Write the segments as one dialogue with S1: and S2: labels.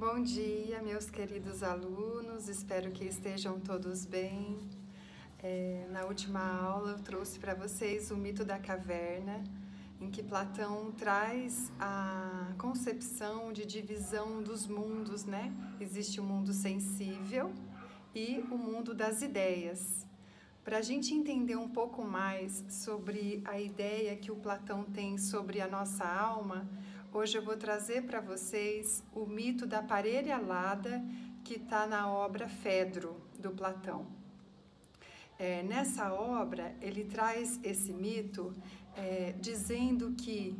S1: Bom dia, meus queridos alunos, espero que estejam todos bem. Na última aula eu trouxe para vocês o mito da caverna, em que Platão traz a concepção de divisão dos mundos, né? Existe o mundo sensível e o mundo das ideias. Para a gente entender um pouco mais sobre a ideia que o Platão tem sobre a nossa alma, hoje eu vou trazer para vocês o mito da parelha alada que está na obra Fedro, do Platão. Nessa obra, ele traz esse mito dizendo que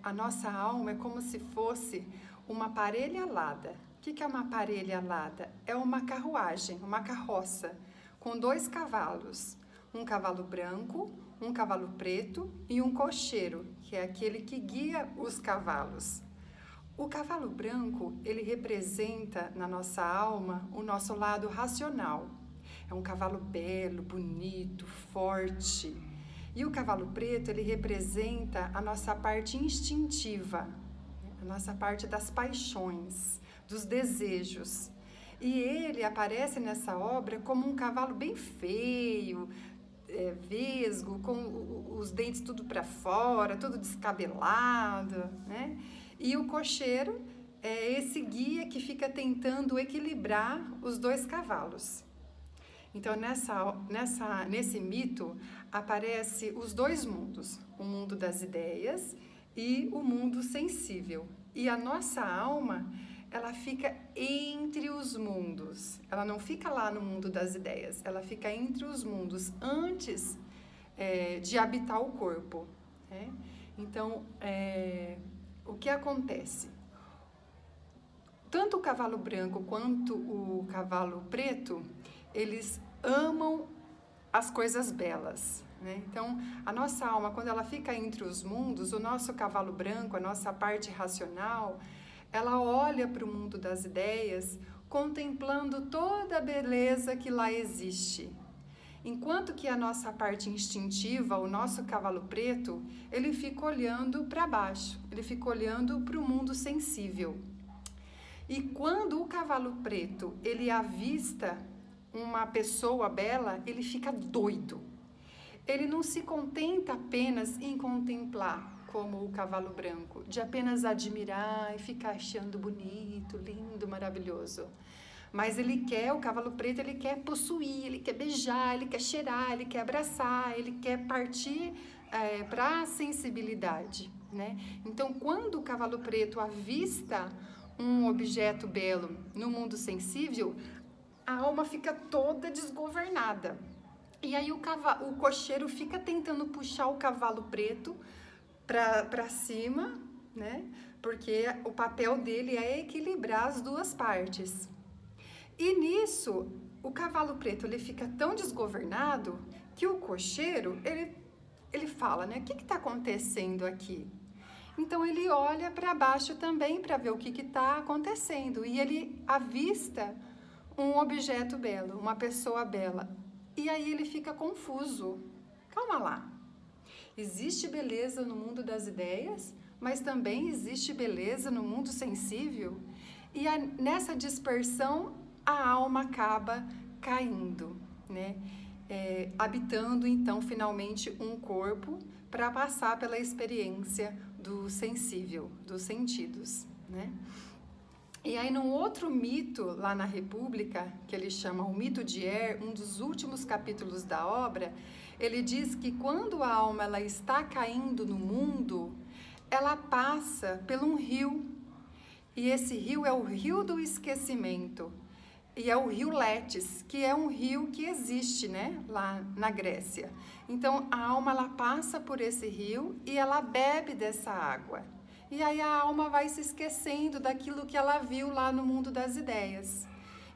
S1: a nossa alma é como se fosse uma parelha alada. O que é uma parelha alada? É uma carruagem, uma carroça, com 2 cavalos, um cavalo branco, um cavalo preto e um cocheiro, que é aquele que guia os cavalos. O cavalo branco, ele representa na nossa alma o nosso lado racional. É um cavalo belo, bonito, forte. E o cavalo preto, ele representa a nossa parte instintiva, a nossa parte das paixões, dos desejos. E ele aparece nessa obra como um cavalo bem feio, vesgo, com os dentes tudo para fora, todo descabelado, né? E o cocheiro é esse guia que fica tentando equilibrar os 2 cavalos. Então, nesse mito, aparece os 2 mundos, o mundo das ideias e o mundo sensível. E a nossa alma, ela fica entre os mundos, ela não fica lá no mundo das ideias, ela fica entre os mundos antes de habitar o corpo. Né? Então, o que acontece? Tanto o cavalo branco quanto o cavalo preto, eles amam as coisas belas. Né? Então, a nossa alma, quando ela fica entre os mundos, o nosso cavalo branco, a nossa parte racional, ela olha para o mundo das ideias, contemplando toda a beleza que lá existe. Enquanto que a nossa parte instintiva, o nosso cavalo preto, ele fica olhando para baixo, ele fica olhando para o mundo sensível. E quando o cavalo preto, ele avista uma pessoa bela, ele fica doido. Ele não se contenta apenas em contemplar, como o cavalo branco, de apenas admirar e ficar achando bonito, lindo, maravilhoso. Mas o cavalo preto, ele quer possuir, ele quer beijar, ele quer cheirar, ele quer abraçar, ele quer partir para a sensibilidade, né? Então, quando o cavalo preto avista um objeto belo no mundo sensível, a alma fica toda desgovernada. E aí o cocheiro fica tentando puxar o cavalo preto para cima, né? Porque o papel dele é equilibrar as 2 partes. E nisso, o cavalo preto, ele fica tão desgovernado que o cocheiro, ele fala, né? O que está acontecendo aqui? Então, ele olha para baixo também para ver o que está acontecendo. E ele avista um objeto belo, uma pessoa bela. E aí ele fica confuso. Calma lá. Existe beleza no mundo das ideias, mas também existe beleza no mundo sensível. E nessa dispersão, a alma acaba caindo, né? Habitando, então, finalmente um corpo para passar pela experiência do sensível, dos sentidos, né? E aí, num outro mito, lá na República, que ele chama o mito de um dos últimos capítulos da obra, ele diz que quando a alma ela está caindo no mundo, ela passa por um rio. E esse rio é o rio do esquecimento. E é o rio Létis, que é um rio que existe, né, lá na Grécia. Então, a alma ela passa por esse rio e ela bebe dessa água. E aí a alma vai se esquecendo daquilo que ela viu lá no mundo das ideias.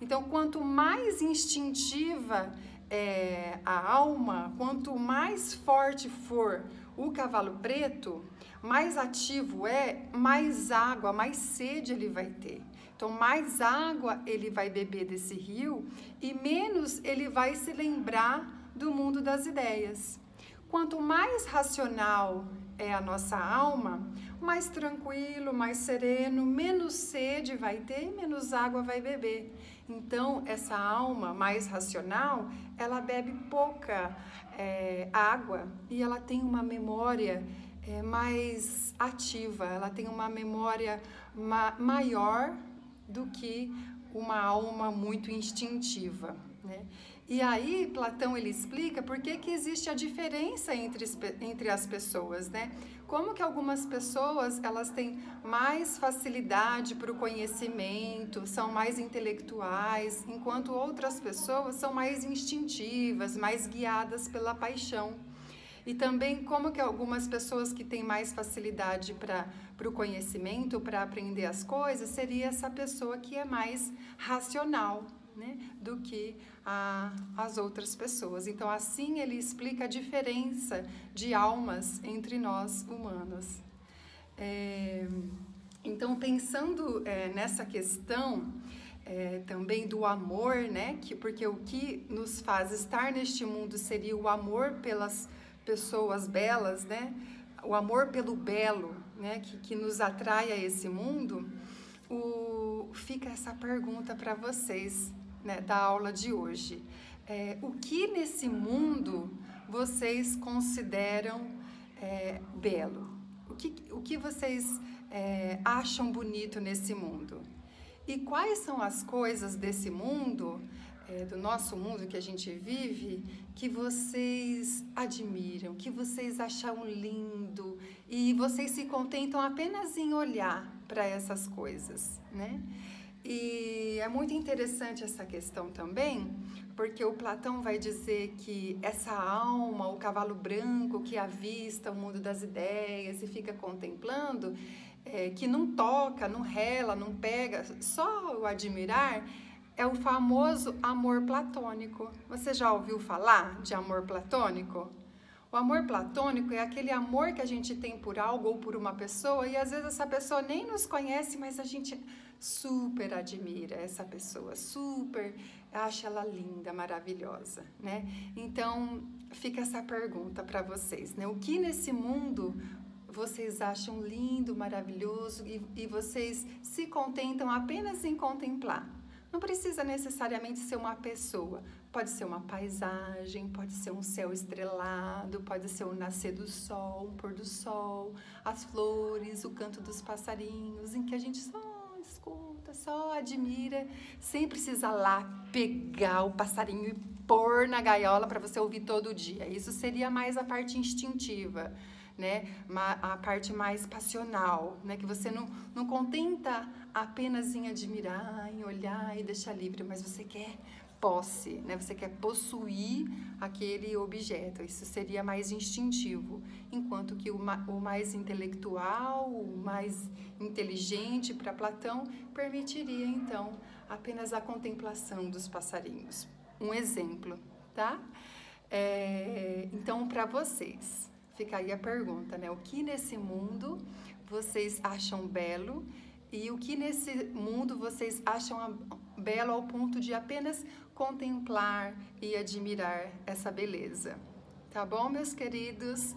S1: Então, quanto mais instintiva é a alma, quanto mais forte for o cavalo preto, mais ativo mais água, mais sede ele vai ter. Então, mais água ele vai beber desse rio e menos ele vai se lembrar do mundo das ideias. Quanto mais racional é a nossa alma, mais tranquilo, mais sereno, menos sede vai ter e menos água vai beber. Então, essa alma mais racional, ela bebe pouca água e ela tem uma memória mais ativa, ela tem uma memória maior do que uma alma muito instintiva, né? E aí Platão ele explica por que existe a diferença entre as pessoas, né? Como que algumas pessoas elas têm mais facilidade para o conhecimento, são mais intelectuais, enquanto outras pessoas são mais instintivas, mais guiadas pela paixão. E também como que algumas pessoas que têm mais facilidade para o conhecimento, para aprender as coisas, seria essa pessoa que é mais racional, né, do que as outras pessoas. Então, assim ele explica a diferença de almas entre nós humanos. Então, pensando nessa questão também do amor, né, porque o que nos faz estar neste mundo seria o amor pelas pessoas belas, né, o amor pelo belo, né, que nos atrai a esse mundo. Fica essa pergunta para vocês, né, da aula de hoje. O que nesse mundo vocês consideram belo? O que vocês acham bonito nesse mundo? E quais são as coisas desse mundo, do nosso mundo que a gente vive, que vocês admiram, que vocês acham lindo e vocês se contentam apenas em olhar para essas coisas, né? E é muito interessante essa questão também, porque o Platão vai dizer que essa alma, o cavalo branco que avista o mundo das ideias e fica contemplando, que não toca, não rela, não pega, só o admirar, é o famoso amor platônico. Você já ouviu falar de amor platônico? O amor platônico é aquele amor que a gente tem por algo ou por uma pessoa e às vezes essa pessoa nem nos conhece, mas a gente super admira essa pessoa, super acha ela linda, maravilhosa, né? Então, fica essa pergunta para vocês, né? O que nesse mundo vocês acham lindo, maravilhoso e vocês se contentam apenas em contemplar? Não precisa necessariamente ser uma pessoa, pode ser uma paisagem, pode ser um céu estrelado, pode ser o nascer do sol, o pôr do sol, as flores, o canto dos passarinhos, em que a gente só escuta, só admira, sem precisar lá pegar o passarinho e pôr na gaiola para você ouvir todo dia. Isso seria mais a parte instintiva, né? A parte mais passional, né? Que você não contenta apenas em admirar, em olhar e deixar livre, mas você quer posse, né? Você quer possuir aquele objeto. Isso seria mais instintivo, enquanto que o mais intelectual, o mais inteligente para Platão permitiria então apenas a contemplação dos passarinhos. Um exemplo, tá? Então, para vocês, fica aí a pergunta, né? O que nesse mundo vocês acham belo e o que nesse mundo vocês acham belo ao ponto de apenas contemplar e admirar essa beleza? Tá bom, meus queridos?